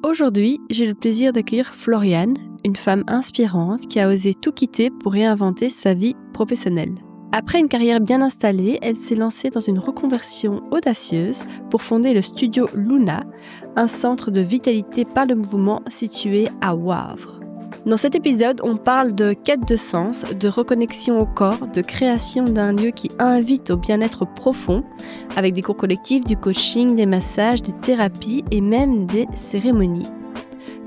Aujourd'hui, j'ai le plaisir d'accueillir Floriane, une femme inspirante qui a osé tout quitter pour réinventer sa vie professionnelle. Après une carrière bien installée, elle s'est lancée dans une reconversion audacieuse pour fonder le studio Luna, un centre de vitalité par le mouvement situé à Wavre. Dans cet épisode, on parle de quête de sens, de reconnexion au corps, de création d'un lieu qui invite au bien-être profond, avec des cours collectifs, du coaching, des massages, des thérapies et même des cérémonies.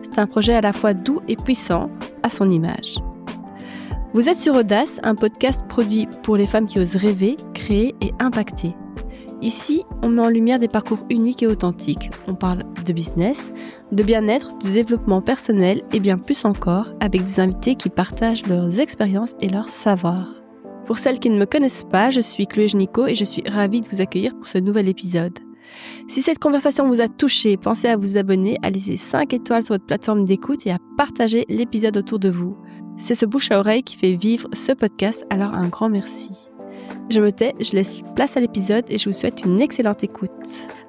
C'est un projet à la fois doux et puissant, à son image. Vous êtes sur Audace, un podcast produit pour les femmes qui osent rêver, créer et impacter. Ici, on met en lumière des parcours uniques et authentiques. On parle de business, de bien-être, de développement personnel et bien plus encore avec des invités qui partagent leurs expériences et leurs savoirs. Pour celles qui ne me connaissent pas, je suis Chloé Genico et je suis ravie de vous accueillir pour ce nouvel épisode. Si cette conversation vous a touché, pensez à vous abonner, à laisser 5 étoiles sur votre plateforme d'écoute et à partager l'épisode autour de vous. C'est ce bouche à oreille qui fait vivre ce podcast, alors un grand merci. Je me tais, je laisse place à l'épisode et je vous souhaite une excellente écoute.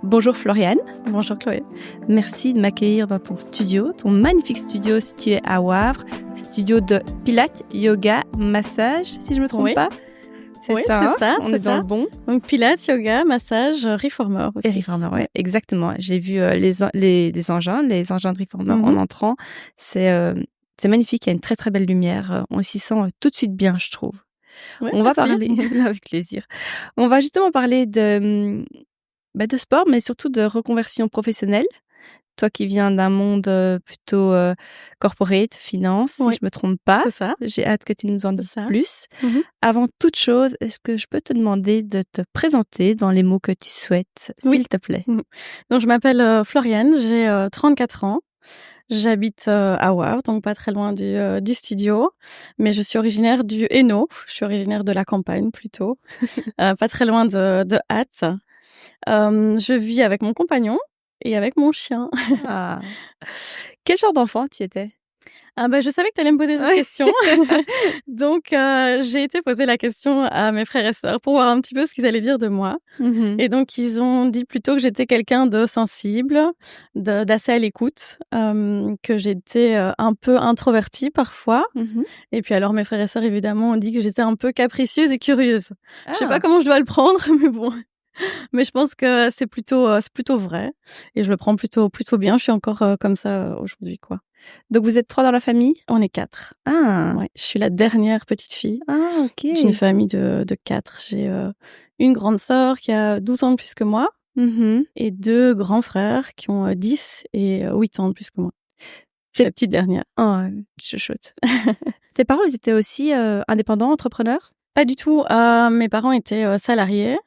Bonjour Floriane. Bonjour Chloé. Merci de m'accueillir dans ton studio, ton magnifique studio situé à Wavre, studio de pilates, yoga, massage, si je ne me trompe pas. C'est ça, on est dans le bon. Donc pilates, yoga, massage, reformer aussi. Et reformer, oui, exactement. J'ai vu les engins de reformer en entrant. C'est magnifique, il y a une très très belle lumière. On s'y sent tout de suite bien, je trouve. Ouais, on va parler, avec plaisir. On va justement parler de sport, mais surtout de reconversion professionnelle. Toi qui viens d'un monde plutôt corporate, finance, si je me trompe pas. C'est ça. J'ai hâte que tu nous en dises plus. Avant toute chose, est-ce que je peux te demander de te présenter dans les mots que tu souhaites, s'il te plaît? Donc je m'appelle Floriane, j'ai 34 ans. J'habite à Wavre, donc pas très loin du studio, mais je suis originaire du Hainaut. Je suis originaire de la campagne plutôt, pas très loin de Ath. Je vis avec mon compagnon et avec mon chien. Ah. Quel genre d'enfant tu étais? Je savais que tu allais me poser cette question. Donc, j'ai été poser la question à mes frères et sœurs pour voir un petit peu ce qu'ils allaient dire de moi. Et donc, ils ont dit plutôt que j'étais quelqu'un de sensible, d'assez à l'écoute, que j'étais un peu introvertie parfois. Et puis alors, mes frères et sœurs, évidemment, ont dit que j'étais un peu capricieuse et curieuse. Je sais pas comment je dois le prendre, mais bon. Mais je pense que c'est plutôt vrai. Et je le prends plutôt bien. Je suis encore comme ça aujourd'hui, quoi. Donc, vous êtes 3 dans la famille? On est 4. Ah. Ouais, je suis la dernière petite fille. Ah, ok. J'ai une famille de 4. J'ai une grande sœur qui a 12 ans de plus que moi et 2 grands frères qui ont 10 et 8 ans de plus que moi. Je suis la petite dernière. Oh, chuchote. Tes parents, ils étaient aussi indépendants, entrepreneurs? Pas du tout. Mes parents étaient salariés.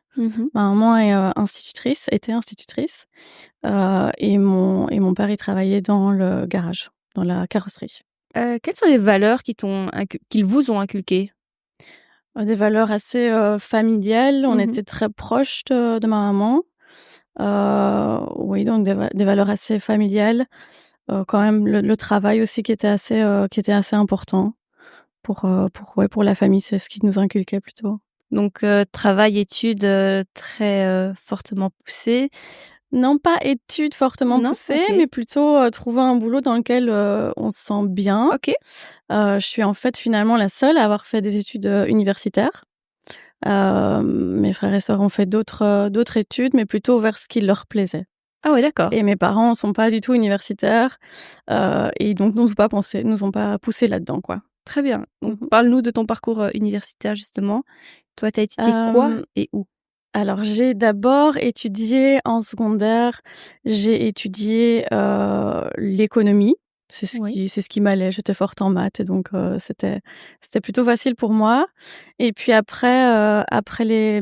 Ma maman était institutrice. Et mon père, il travaillait dans le garage, dans la carrosserie. Quelles sont les valeurs qu'ils vous ont inculquées? Des valeurs assez familiales. On était très proches de ma maman. Oui, donc des valeurs assez familiales. Quand même le travail aussi qui était assez important pour la famille. C'est ce qu'ils nous inculquaient plutôt. Donc travail, études très fortement poussées. Non, pas études fortement poussées, mais plutôt trouver un boulot dans lequel on se sent bien. Ok. Je suis en fait finalement la seule à avoir fait des études universitaires. Mes frères et sœurs ont fait d'autres études, mais plutôt vers ce qui leur plaisait. Ah ouais, d'accord. Et mes parents ne sont pas du tout universitaires et donc nous ont pas poussé là-dedans, quoi. Très bien. Donc parle-nous de ton parcours universitaire justement. Toi, tu as étudié quoi et où? Alors, j'ai d'abord étudié en secondaire, j'ai étudié l'économie. C'est ce qui m'allait. J'étais forte en maths et donc c'était plutôt facile pour moi. Et puis après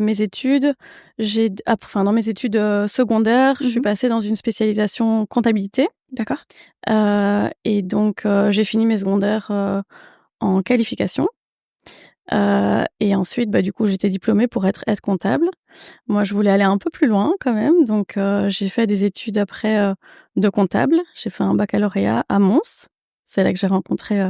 mes études, dans mes études secondaires, je suis passée dans une spécialisation comptabilité. D'accord. Et donc j'ai fini mes secondaires en qualification. Et ensuite, du coup, j'étais diplômée pour être aide comptable. Moi, je voulais aller un peu plus loin quand même, donc j'ai fait des études après de comptable. J'ai fait un baccalauréat à Mons. C'est là que j'ai rencontré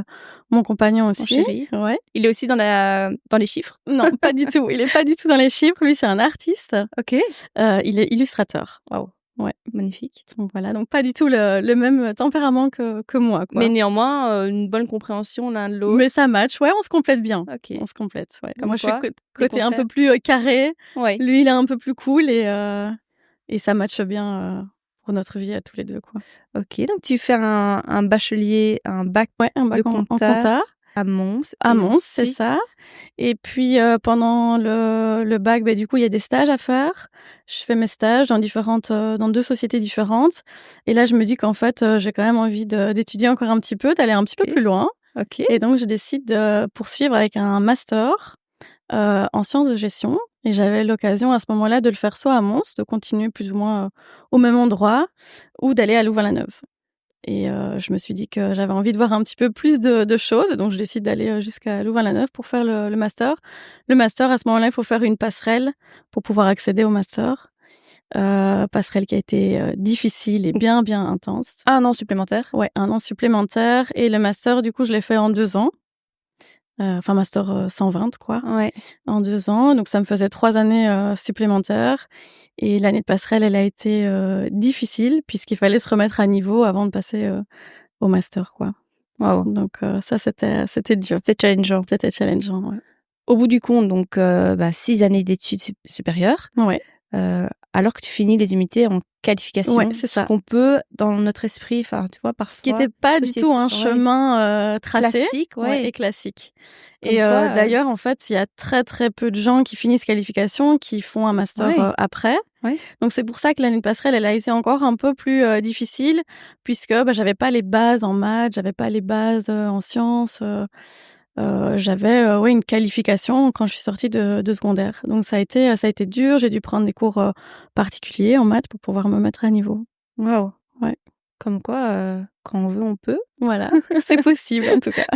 mon compagnon aussi. Mon chéri. Ouais. Il est aussi dans les chiffres? Non, pas du tout. Il est pas du tout dans les chiffres. Lui, c'est un artiste. Ok. Il est illustrateur. Waouh. Ouais. Magnifique. Donc voilà, donc pas du tout le même tempérament que moi, quoi. Mais néanmoins, une bonne compréhension l'un de l'autre. Mais ça match, ouais, on se complète bien. OK. On se complète, ouais. Comme moi, je suis quoi, côté un peu plus carré. Ouais. Lui, il est un peu plus cool et ça matche bien pour notre vie à tous les deux, quoi. OK, donc tu fais un bachelier, un bac un bac de en compta compta. à Mons. À Et Mons, c'est ensuite... ça. Et puis, pendant le bac, du coup, il y a des stages à faire. Je fais mes stages dans 2 sociétés différentes. Et là, je me dis qu'en fait, j'ai quand même envie d'étudier encore un petit peu, d'aller un petit peu plus loin. OK. Et donc, je décide de poursuivre avec un master en sciences de gestion. Et j'avais l'occasion à ce moment-là de le faire soit à Mons, de continuer plus ou moins au même endroit, ou d'aller à Louvain-la-Neuve. Et je me suis dit que j'avais envie de voir un petit peu plus de choses. Donc, je décide d'aller jusqu'à Louvain-la-Neuve pour faire le master. Le master, à ce moment-là, il faut faire une passerelle pour pouvoir accéder au master. Passerelle qui a été difficile et bien, bien intense. 1 an supplémentaire? Ouais, 1 an supplémentaire. Et le master, du coup, je l'ai fait en 2 ans. Enfin, master 120, quoi. Ouais. En 2 ans. Donc, ça me faisait 3 années supplémentaires. Et l'année de passerelle, elle a été difficile puisqu'il fallait se remettre à niveau avant de passer au master, quoi. Waouh. Donc, ça, c'était dur. C'était challengeant. C'était challengeant, ouais. Au bout du compte, donc 6 années d'études supérieures. Ouais. Alors que tu finis les humanités en qualification. Ouais, c'est ça. Ce qu'on peut, dans notre esprit, enfin, tu vois, parfois... Ce qui était pas du tout un chemin tracé. Classique, ouais. Et classique. Comme Et quoi, d'ailleurs, en fait, il y a très, très peu de gens qui finissent qualification, qui font un master après. Ouais. Donc, c'est pour ça que l'année de passerelle, elle a été encore un peu plus difficile, puisque j'avais pas les bases en maths, j'avais pas les bases en sciences. J'avais une qualification quand je suis sortie de secondaire. Donc, ça a été dur. J'ai dû prendre des cours particuliers en maths pour pouvoir me mettre à niveau. Waouh. Ouais. Comme quoi, quand on veut, on peut. Voilà, c'est possible en tout cas.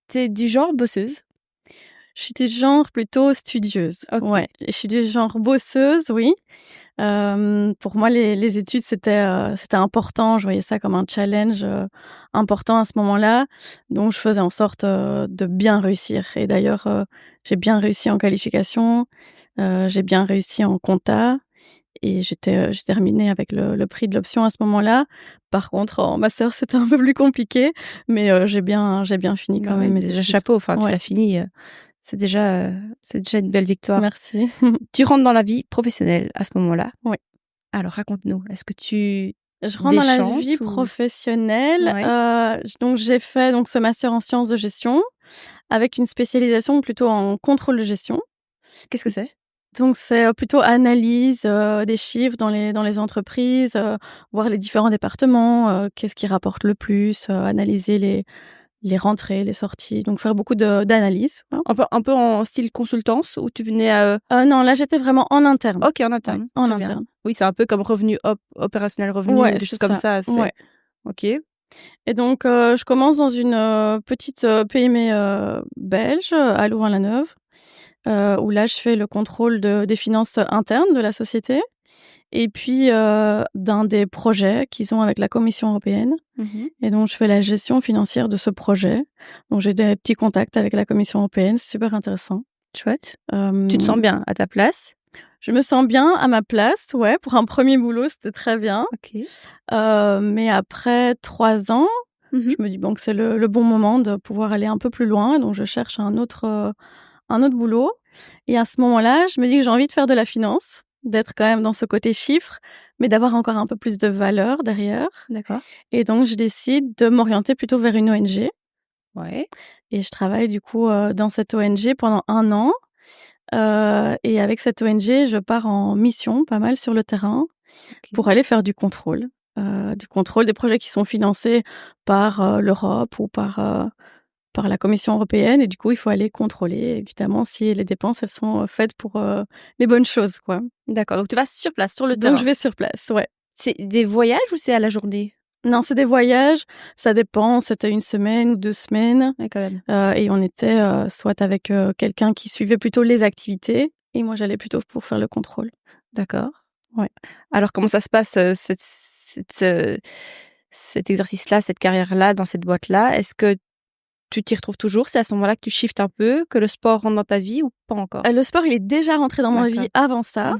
T'es du genre bosseuse? Je suis du genre plutôt studieuse. Okay. Ouais, je suis du genre bosseuse, oui. Pour moi, les études, c'était important. Je voyais ça comme un challenge important à ce moment-là. Donc, je faisais en sorte de bien réussir. Et d'ailleurs, j'ai bien réussi en qualification. J'ai bien réussi en compta. Et j'ai terminé avec le prix de l'option à ce moment-là. Par contre, en master, c'était un peu plus compliqué, mais j'ai bien fini quand même mes déjà études. chapeau, enfin tu l'as fini, c'est déjà une belle victoire. Merci. Tu rentres dans la vie professionnelle à ce moment-là? Oui. Alors raconte-nous, est-ce que tu Je rentre dans la déchantes vie ou... professionnelle. Ouais. Donc j'ai fait ce master en sciences de gestion avec une spécialisation plutôt en contrôle de gestion. Qu'est-ce que c'est? Donc c'est plutôt analyse des chiffres dans les entreprises, voir les différents départements, qu'est-ce qui rapporte le plus, analyser les rentrées, les sorties, donc faire beaucoup d'analyse. Hein. Un peu en style consultance où tu venais Non, là j'étais vraiment en interne. OK, en interne. Ouais, en interne. Bien. Oui, c'est un peu comme revenu opérationnel revenu, Ouais, des choses comme ça. Ouais. OK. Et donc je commence dans une petite PME belge à Louvain-la-Neuve. Où là, je fais le contrôle des finances internes de la société et puis d'un des projets qu'ils ont avec la Commission européenne. Mmh. Et donc, je fais la gestion financière de ce projet. Donc, j'ai des petits contacts avec la Commission européenne, c'est super intéressant. Chouette. Tu te sens bien à ta place? Je me sens bien à ma place, ouais. Pour un premier boulot, c'était très bien. OK. Mais après 3 ans, je me dis que c'est le bon moment de pouvoir aller un peu plus loin. Donc, je cherche un autre boulot. Et à ce moment-là, je me dis que j'ai envie de faire de la finance, d'être quand même dans ce côté chiffre, mais d'avoir encore un peu plus de valeur derrière. D'accord. Et donc, je décide de m'orienter plutôt vers une ONG. Ouais. Et je travaille du coup dans cette ONG pendant 1 an. Et avec cette ONG, je pars en mission pas mal sur le terrain pour aller faire du contrôle des projets qui sont financés par l'Europe ou par la Commission européenne. Et du coup, il faut aller contrôler, évidemment, si les dépenses, elles sont faites pour les bonnes choses, quoi. D'accord, donc tu vas sur place, sur le terrain. Donc, je vais sur place, ouais. C'est des voyages ou c'est à la journée? Non, c'est des voyages, ça dépend, c'était 1 semaine ou 2 semaines. Ouais, quand même. Et on était soit avec quelqu'un qui suivait plutôt les activités et moi, j'allais plutôt pour faire le contrôle. D'accord. Ouais. Alors comment ça se passe, cet exercice-là, cette carrière-là, dans cette boîte-là? Est-ce que tu t'y retrouves toujours? C'est à ce moment-là que tu shiftes un peu, que le sport rentre dans ta vie ou pas encore? Le sport, il est déjà rentré dans ma vie avant ça,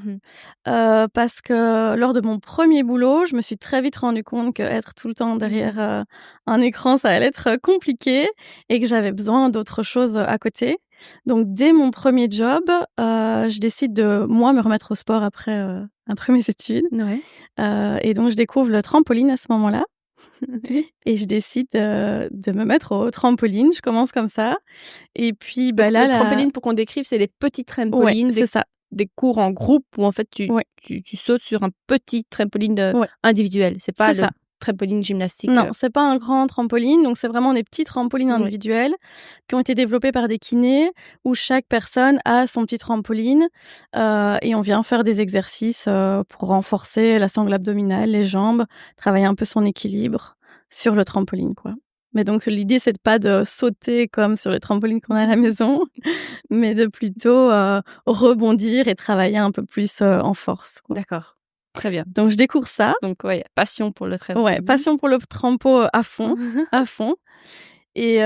parce que lors de mon premier boulot, je me suis très vite rendu compte qu'être tout le temps derrière un écran, ça allait être compliqué et que j'avais besoin d'autre chose à côté. Donc dès mon premier job, je décide de, moi, me remettre au sport après mes études. Ouais. Et donc je découvre le trampoline à ce moment-là. Et je décide de me mettre au trampoline. Je commence comme ça. Et puis, Donc, le trampoline, pour qu'on décrive, c'est des petits trampolines, c'est ça. des cours en groupe où en fait tu sautes sur un petit trampoline individuel. C'est pas le trampoline gymnastique. Non, c'est pas un grand trampoline. Donc, c'est vraiment des petits trampolines individuels qui ont été développés par des kinés où chaque personne a son petit trampoline et on vient faire des exercices pour renforcer la sangle abdominale, les jambes, travailler un peu son équilibre sur le trampoline, quoi. Mais donc, l'idée, c'est pas de sauter comme sur les trampolines qu'on a à la maison, mais de plutôt rebondir et travailler un peu plus en force, quoi. D'accord. Très bien. Donc, je découvre ça. Donc, passion pour le trampoline. Ouais, passion pour le trampo à fond, à fond. Et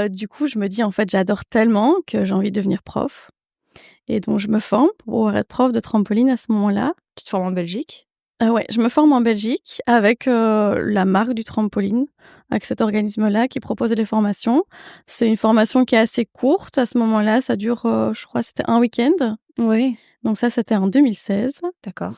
du coup, je me dis, en fait, j'adore tellement que j'ai envie de devenir prof. Et donc, je me forme pour pouvoir être prof de trampoline à ce moment-là. Tu te formes en Belgique? Ouais, je me forme en Belgique avec la marque du trampoline, avec cet organisme-là qui propose des formations. C'est une formation qui est assez courte à ce moment-là. Ça dure, je crois, c'était un week-end. Oui. Donc ça, c'était en 2016. D'accord.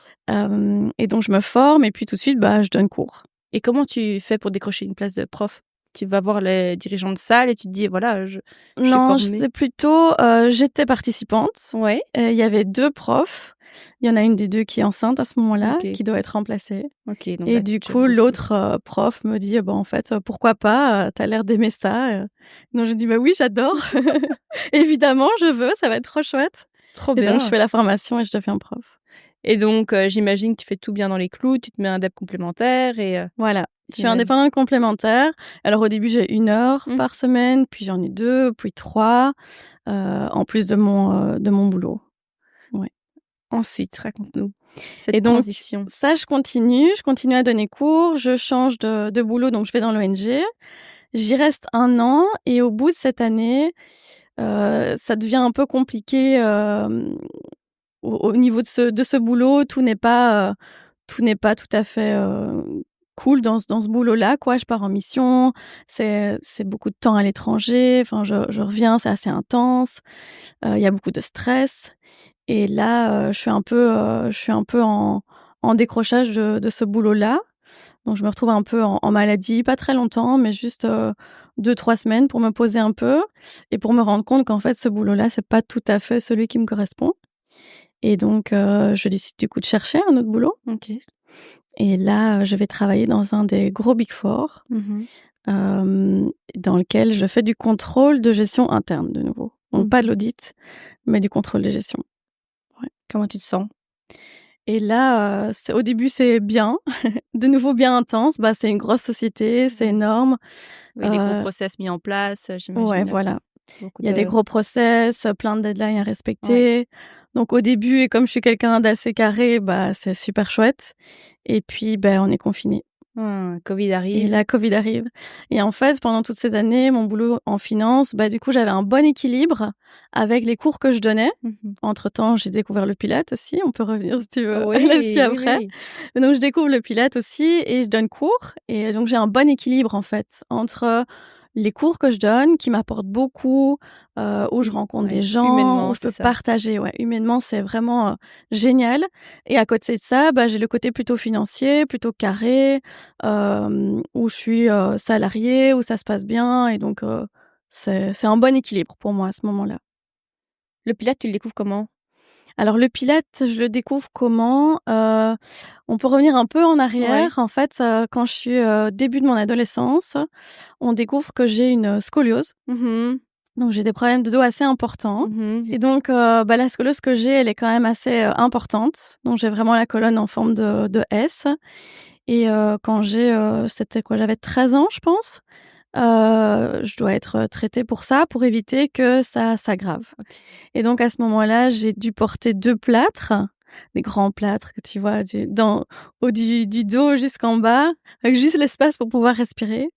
Et donc, je me forme et puis tout de suite, je donne cours. Et comment tu fais pour décrocher une place de prof? Tu vas voir les dirigeants de salle et tu te dis, voilà, je suis Non, formée. c'est plutôt, j'étais participante. Ouais. Il y avait 2 profs. Il y en a une des 2 qui est enceinte à ce moment-là, Ok. qui doit être remplacée. Ok. Donc Et là, du tu coup, bosses. l'autre prof me dit, en fait, pourquoi pas, tu as l'air d'aimer ça. Donc je dis: «Bah oui, j'adore. Évidemment, je veux, ça va être trop chouette». Trop Et bien. donc je fais la formation et je deviens prof. Et donc, j'imagine que tu fais tout bien dans les clous, tu te mets un DEP complémentaire et Voilà, je suis indépendante complémentaire. Alors au début, j'ai 1 heure par semaine, puis j'en ai 2, puis 3, en plus de mon boulot. Ouais. Ensuite, raconte-nous cette Et donc, transition. ça, je continue à donner cours, je change de boulot, donc je vais dans l'ONG. J'y reste 1 an et au bout de cette année, ça devient un peu compliqué, au niveau de ce boulot. Tout n'est pas tout à fait, cool dans ce boulot-là, quoi. Je pars en mission, c'est beaucoup de temps à l'étranger, enfin je reviens, c'est assez intense, il y a beaucoup de stress et là, je suis un peu en décrochage de ce boulot-là. Donc je me retrouve un peu en maladie, pas très longtemps, mais juste 2-3 semaines pour me poser un peu et pour me rendre compte qu'en fait ce boulot-là, c'est pas tout à fait celui qui me correspond. Et donc je décide du coup de chercher un autre boulot. OK. Et là, je vais travailler dans un des gros Big Four, dans lequel je fais du contrôle de gestion interne de nouveau. Donc pas de l'audit, mais du contrôle de gestion. Ouais. Comment tu te sens? Et là, au début, c'est bien, de nouveau bien intense. C'est une grosse société, c'est énorme. Oui, des gros process mis en place, j'imagine. Ouais, voilà. Il y a des gros process, plein de deadlines à respecter. Ouais. Donc au début, et comme je suis quelqu'un d'assez carré, c'est super chouette. Et puis, on est confinés. Covid arrive. Et là, Covid arrive. Et en fait, pendant toutes ces années, mon boulot en finance, du coup, j'avais un bon équilibre avec les cours que je donnais. Entre-temps, j'ai découvert le Pilates aussi. On peut revenir, si tu veux, là-dessus après. Oui. Donc, je découvre le Pilates aussi et je donne cours. Et donc, j'ai un bon équilibre, en fait, entre les cours que je donne, qui m'apportent beaucoup, où je rencontre des gens, où je peux partager. Ouais, humainement, c'est vraiment génial. Et à côté de ça, j'ai le côté plutôt financier, plutôt carré, où je suis salariée, où ça se passe bien. Et donc, c'est un bon équilibre pour moi à ce moment-là. Le Pilates, tu le découvres comment? Alors, le Pilates, je le découvre comment? On peut revenir un peu en arrière. Ouais. En fait, quand je suis début de mon adolescence, on découvre que j'ai une scoliose. Donc, j'ai des problèmes de dos assez importants. Et donc, la scoliose que j'ai, elle est quand même assez importante. Donc, j'ai vraiment la colonne en forme de S. Et quand j'avais 13 ans, je pense. Je dois être traitée pour ça, pour éviter que ça s'aggrave. Okay. Et donc, à ce moment-là, j'ai dû porter 2 plâtres des grands plâtres que tu vois du dos jusqu'en bas, avec juste l'espace pour pouvoir respirer.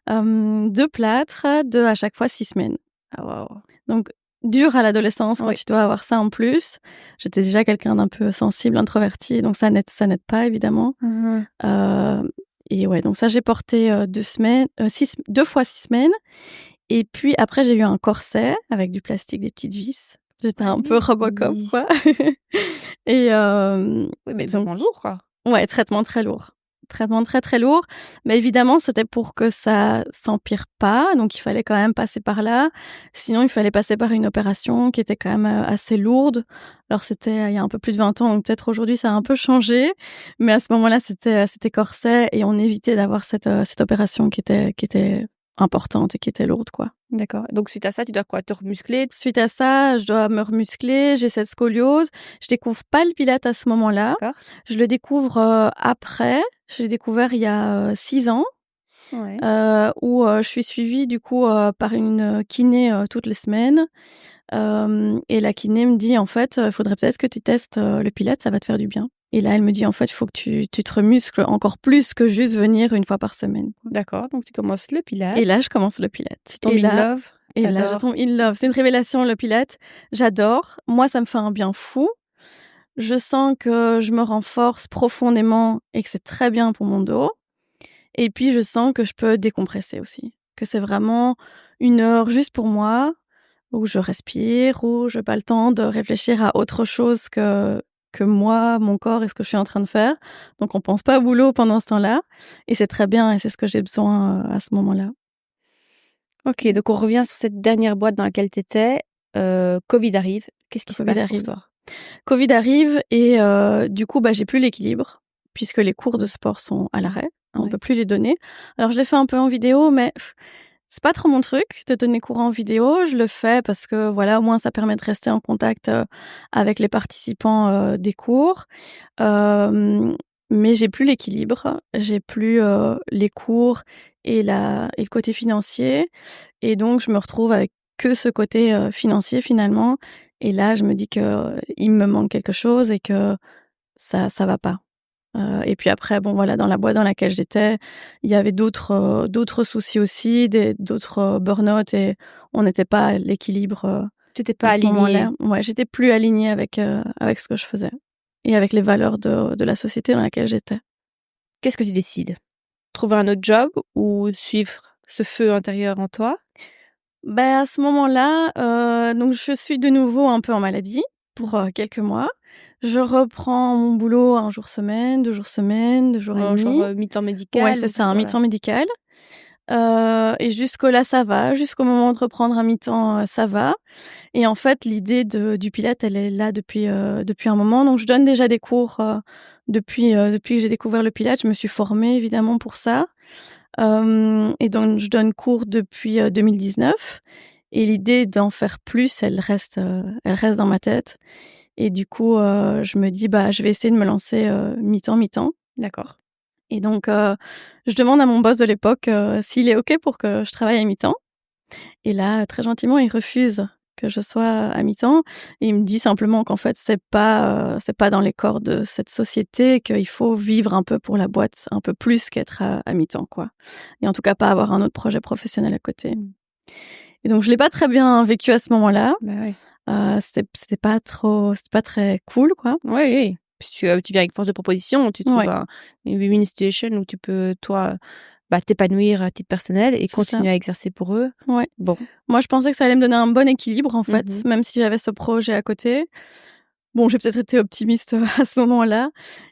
2 plâtres, 2 à chaque fois 6 semaines. Ah waouh! Donc dur à l'adolescence quand Oui. tu dois avoir ça en plus. J'étais déjà quelqu'un d'un peu sensible, introverti, donc ça n'aide pas évidemment. Et ouais, donc ça j'ai porté 2 semaines, 2 fois 6 semaines. Et puis après j'ai eu un corset avec du plastique, des petites vis. J'étais un peu Robocop, Oui. quoi. Et Oui, mais et donc traitement lourd, quoi. ouais, traitement très lourd. Traitement très, très lourd. Mais évidemment, c'était pour que ça s'empire pas, donc il fallait quand même passer par là. Sinon, il fallait passer par une opération qui était quand même, assez lourde. Alors c'était, il y a un peu plus de 20 ans, donc peut-être aujourd'hui ça a un peu changé. Mais à ce moment-là, c'était corset et on évitait d'avoir cette opération qui était importante et qui était lourde, quoi. D'accord. Donc suite à ça, tu dois quoi? Te remuscler? Suite à ça, je dois me remuscler, j'ai cette scoliose. Je découvre pas le pilates à ce moment-là. D'accord. Je le découvre, après. Je l'ai découvert il y a, 6 ans, Ouais. où, je suis suivie du coup, par une, kiné, toutes les semaines. Et la kiné me dit: «En fait, il faudrait peut-être que tu testes, le pilates, ça va te faire du bien». Et là, elle me dit: «En fait, il faut que tu te remuscles encore plus que juste venir une fois par semaine». D'accord, donc tu commences le pilates. Et là, je commence le pilates. Tu tombes in love? Et là, je Tu tombe in love. C'est une révélation, le pilates. J'adore. Moi, ça me fait un bien fou. Je sens que je me renforce profondément et que c'est très bien pour mon dos. Et puis, je sens que je peux décompresser aussi. Que c'est vraiment 1 heure juste pour moi, où je respire, où j'ai pas le temps de réfléchir à autre chose que moi, mon corps et ce que je suis en train de faire. Donc, on pense pas au boulot pendant ce temps-là. Et c'est très bien et c'est ce que j'ai besoin, à ce moment-là. OK, donc on revient sur cette dernière boîte dans laquelle tu étais. Covid arrive. Qu'est-ce qui se Covid passe pour arrive. toi? Covid arrive et du coup, j'ai plus l'équilibre puisque les cours de sport sont à l'arrêt. On Ouais. peut plus les donner. Alors je l'ai fait un peu en vidéo, mais c'est pas trop mon truc de donner cours en vidéo. Je le fais parce que voilà, au moins ça permet de rester en contact, avec les participants, des cours. Mais j'ai plus l'équilibre, j'ai plus, les cours et le côté financier et donc je me retrouve avec que ce côté, financier finalement et là je me dis que il me manque quelque chose et que ça va pas. Et puis après bon voilà, dans la boîte dans laquelle j'étais, il y avait d'autres soucis aussi, d'autres, burn-out et on n'était pas à l'équilibre, Tu étais pas à ce alignée. moment-là. Ouais, j'étais plus alignée avec ce que je faisais et avec les valeurs de la société dans laquelle j'étais. Qu'est-ce que tu décides? Trouver un autre job ou suivre ce feu intérieur en toi? À ce moment-là, donc je suis de nouveau un peu en maladie pour, quelques mois. Je reprends mon boulot 1 jour semaine, 2 jours semaine, 2 jours et Genre, demi. mi-temps Ouais, médical c'est ou ça, un voilà. mi-temps médical. Et jusque-là, ça va. Jusqu'au moment de reprendre un mi-temps, ça va. Et en fait, l'idée du pilates, elle est là depuis un moment. Donc je donne déjà des cours, depuis que j'ai découvert le pilates. Je me suis formée évidemment pour ça. Et donc je donne cours depuis, 2019 et l'idée d'en faire plus, elle reste dans ma tête et du coup, je me dis: «Je vais essayer de me lancer, mi-temps, mi-temps». D'accord. Et donc je demande à mon boss de l'époque, s'il est OK pour que je travaille à mi-temps et là, très gentiment, il refuse que je sois à mi-temps et il me dit simplement qu'en fait, c'est pas dans les corps de cette société, qu'il faut vivre un peu pour la boîte, un peu plus qu'être à mi-temps, quoi et en tout cas pas avoir un autre projet professionnel à côté et donc je l'ai pas très bien vécu à ce moment-là. Ouais. C'était pas très cool, quoi. Oui, oui. Puisque, tu viens avec force de proposition, tu trouves Ouais, une win-win situation où tu peux, toi, t'épanouir à titre personnel et c'est ça. continuer à exercer pour eux. Ouais. Bon. Moi, je pensais que ça allait me donner un bon équilibre, en fait, Mmh. même si j'avais ce projet à côté. Bon, j'ai peut-être été optimiste, à ce moment-là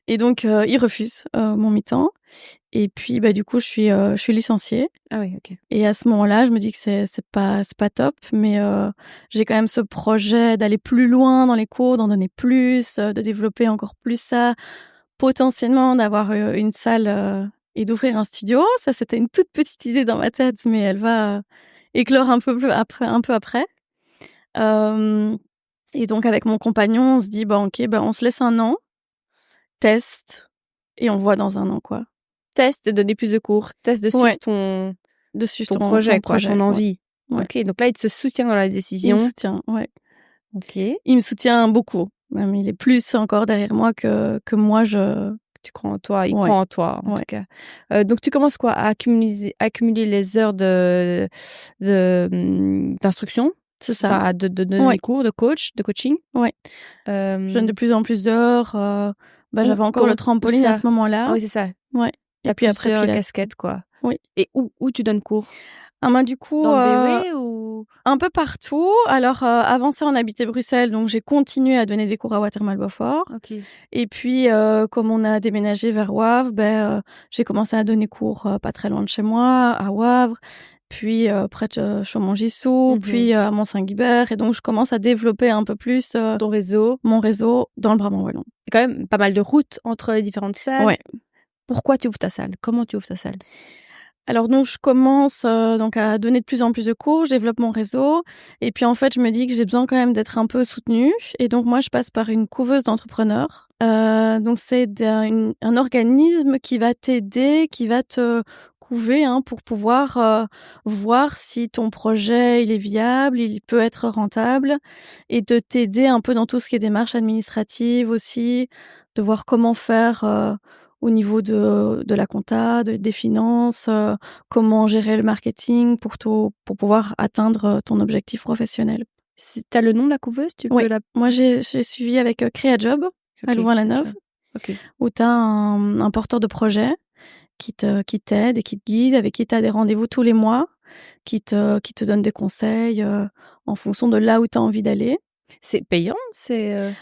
et donc ils refusent, mon mi-temps et puis, du coup, je suis licenciée Ah oui, OK. et à ce moment-là, je me dis que c'est pas top mais j'ai quand même ce projet d'aller plus loin dans les cours, d'en donner plus, de développer encore plus ça, potentiellement d'avoir, une salle, et d'ouvrir un studio. Ça, c'était une toute petite idée dans ma tête mais elle va éclore un peu après. Hem Et donc avec mon compagnon, on se dit: OK, on se laisse 1 an, test et on voit dans 1 an, quoi». Test de donner plus de cours, test de suivre Ouais, ton de suivre ton ton projet quoi, projet, ton ouais, envie. ouais. OK, donc là, il te soutient dans la Il me décision. soutient, ouais. OK. Il me soutient beaucoup. Même il est plus encore derrière moi que moi Tu crois en toi, il croit en toi, en tout cas. Donc tu commences quoi? À accumuler les heures d'instruction? C'est ça. Enfin, de donner des cours, de coaching? Ouais. Je donne de plus en plus d'heures. J'avais encore le trampoline à ce moment-là. Ah oui, c'est ça. Ouais. Et puis après, casquettes, quoi. Oui. Et où tu donnes cours? Du coup, dans le BEW ou un peu partout. Alors, avant ça, on habitait Bruxelles, donc j'ai continué à donner des cours à Watermal-Beaufort. OK. Et puis, comme on a déménagé vers Wavre, j'ai commencé à donner cours pas très loin de chez moi, à Wavre, puis près de Chaumont-Gissou, puis à Mont-Saint-Guibert. Et donc, je commence à développer un peu plus ton réseau? Mon réseau dans le Brabant wallon. Il y a quand même pas mal de routes entre les différentes salles. Ouais. Pourquoi tu ouvres ta salle? Comment tu ouvres ta salle? Alors donc je commence donc à donner de plus en plus de cours, je développe mon réseau et puis en fait je me dis que j'ai besoin quand même d'être un peu soutenue et donc moi je passe par une couveuse d'entrepreneurs. Donc c'est un organisme qui va t'aider, qui va te couver pour pouvoir voir si ton projet il est viable, il peut être rentable et de t'aider un peu dans tout ce qui est démarches administratives aussi, de voir comment faire au niveau de la compta, des finances, comment gérer le marketing pour pouvoir atteindre ton objectif professionnel. Tu as le nom de la couveuse? Oui, moi j'ai suivi avec Créajob à Louvain-la-Neuve, où tu as un porteur de projet qui t'aide et qui te guide, avec qui tu as des rendez-vous tous les mois, qui te donne des conseils en fonction de là où tu as envie d'aller. C'est payant?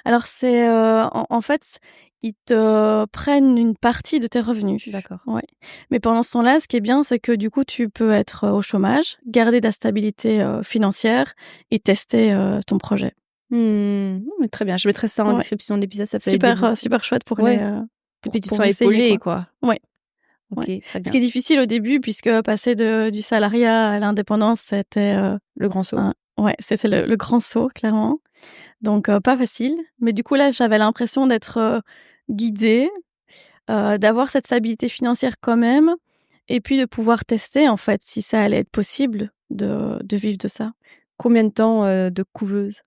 Alors c'est en fait, ils te prennent une partie de tes revenus. D'accord. Ouais. Mais pendant ce temps-là, ce qui est bien, c'est que du coup, tu peux être au chômage, garder de la stabilité financière et tester ton projet. Mais très bien. Je mettrai ça en description de l'épisode. Ça peut aider beaucoup. Super chouette pour les. Et puis tu te sens épaulée, quoi. Ouais. Ok, très bien. Ce qui est difficile au début, puisque passer du salariat à l'indépendance, c'était le grand saut. C'était le grand saut, clairement. Donc pas facile. Mais du coup là, j'avais l'impression d'être guidée, d'avoir cette stabilité financière quand même, et puis de pouvoir tester en fait si ça allait être possible de vivre de ça. Combien de temps de couveuse?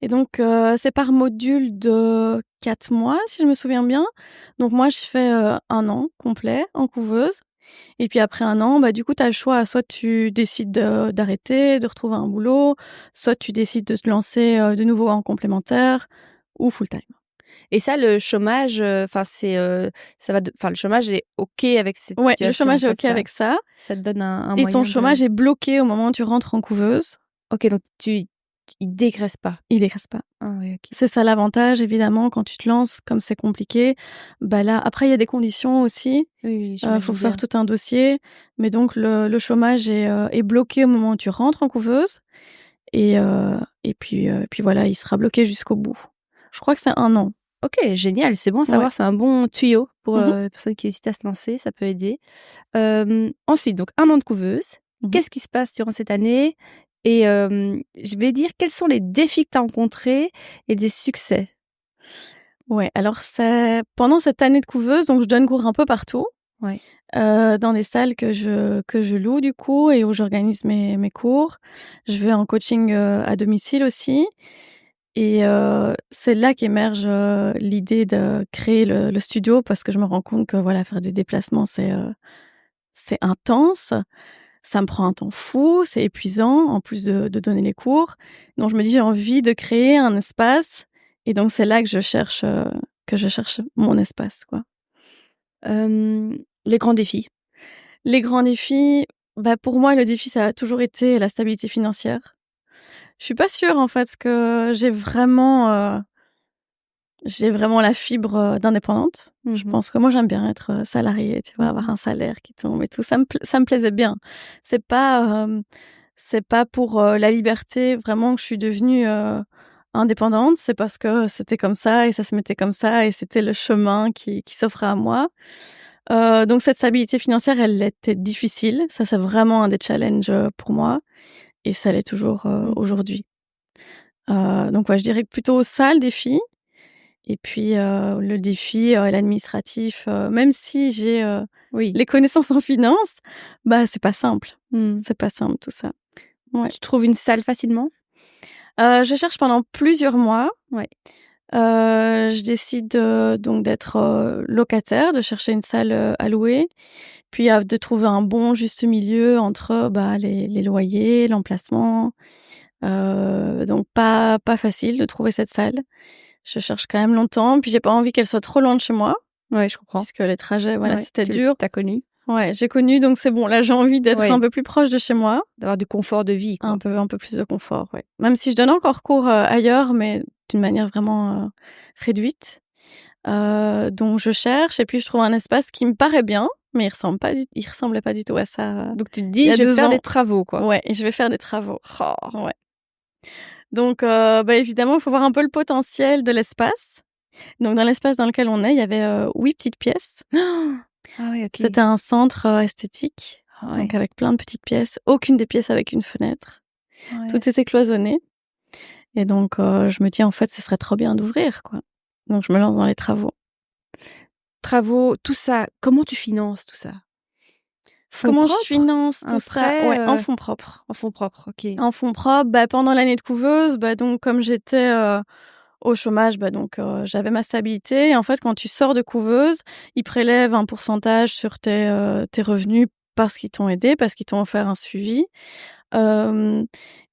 Et donc c'est par module de 4 mois, si je me souviens bien. Donc moi, je fais 1 an complet en couveuse. Et puis après 1 an, du coup, tu as le choix. Soit tu décides d'arrêter, de retrouver un boulot, soit tu décides de te lancer de nouveau en complémentaire ou full-time. Et ça, le chômage, le chômage est OK avec cette situation? Ouais, le chômage est OK avec ça. Ça te donne un moyen. Et ton chômage est bloqué au moment où tu rentres en couveuse. OK, donc il dégraisse pas? Il dégraisse pas. Ah oui, OK. C'est ça l'avantage, évidemment, quand tu te lances, comme c'est compliqué. Là, après, il y a des conditions aussi. Oui, faut faire tout un dossier. Mais donc, le chômage est bloqué au moment où tu rentres en couveuse. Et puis voilà, il sera bloqué jusqu'au bout. Je crois que c'est 1 an. OK, génial, c'est bon à savoir, c'est un bon tuyau pour les personnes qui hésitent à se lancer, ça peut aider. Ensuite, donc 1 an de couveuse. Qu'est-ce qui se passe durant cette année? Et je vais dire, quels sont les défis que tu as rencontrés et des succès? Ouais, alors c'est pendant cette année de couveuse, donc je donne cours un peu partout. Ouais. Dans des salles que je loue du coup et où j'organise mes cours. Je vais en coaching à domicile aussi. Et c'est là qu'émerge l'idée de créer le studio, parce que je me rends compte que faire des déplacements, c'est intense. Ça me prend un temps fou, c'est épuisant, en plus de donner les cours. Donc je me dis, j'ai envie de créer un espace, et donc c'est là que je cherche mon espace, quoi. Les grands défis? Les grands défis, pour moi, le défi, ça a toujours été la stabilité financière. Je suis pas sûre, en fait, que j'ai vraiment la fibre d'indépendante. Je pense que moi, j'aime bien être salariée, tu vois, avoir un salaire qui tombe et tout. Ça me plaisait bien. C'est pas pour la liberté vraiment que je suis devenue indépendante. C'est parce que c'était comme ça et ça se mettait comme ça et c'était le chemin qui s'offrait à moi. Donc cette stabilité financière, elle était difficile. Ça, c'est vraiment un des challenges pour moi, et ça l'est toujours aujourd'hui. Donc je dirais que plutôt ça, le défi. Et puis le défi l'administratif, même si j'ai les connaissances en finance, c'est pas simple. C'est pas simple tout ça. Ouais. Tu trouves une salle facilement? Je cherche pendant plusieurs mois. Ouais. Je décide donc d'être locataire, de chercher une salle à louer, puis de trouver un bon juste milieu entre les loyers, l'emplacement. Donc pas facile de trouver cette salle. Je cherche quand même longtemps, puis j'ai pas envie qu'elle soit trop loin de chez moi. Ouais, je comprends. Puisque les trajets, c'était dur. T'as connu. Ouais, j'ai connu, donc c'est bon. Là, j'ai envie d'être un peu plus proche de chez moi. D'avoir du confort de vie, quoi. Un peu plus de confort, ouais. Même si je donne encore cours ailleurs, mais d'une manière vraiment réduite. Donc je cherche et puis je trouve un espace qui me paraît bien, mais il ressemblait pas du tout à ça. Donc tu te dis, je vais faire des travaux, quoi. Ouais, et je vais faire des travaux. Oh, ouais. Donc évidemment, il faut voir un peu le potentiel de l'espace. Donc dans l'espace dans lequel on est, il y avait 8 petites pièces. Ah ouais, ok. C'était un centre esthétique, donc avec plein de petites pièces. Aucune des pièces avec une fenêtre. Ouais. Tout était cloisonné. Et donc je me dis, en fait, ce serait trop bien d'ouvrir, quoi. Donc je me lance dans les travaux. Travaux, tout ça. Comment tu finances tout ça? Comment je finance tout ça? Ouais, en fonds propres. En fonds propres, ok. En fonds propres, pendant l'année de couveuse, donc comme j'étais au chômage, j'avais ma stabilité. Et en fait, quand tu sors de couveuse, ils prélèvent un pourcentage sur tes revenus parce qu'ils t'ont aidé, parce qu'ils t'ont offert un suivi.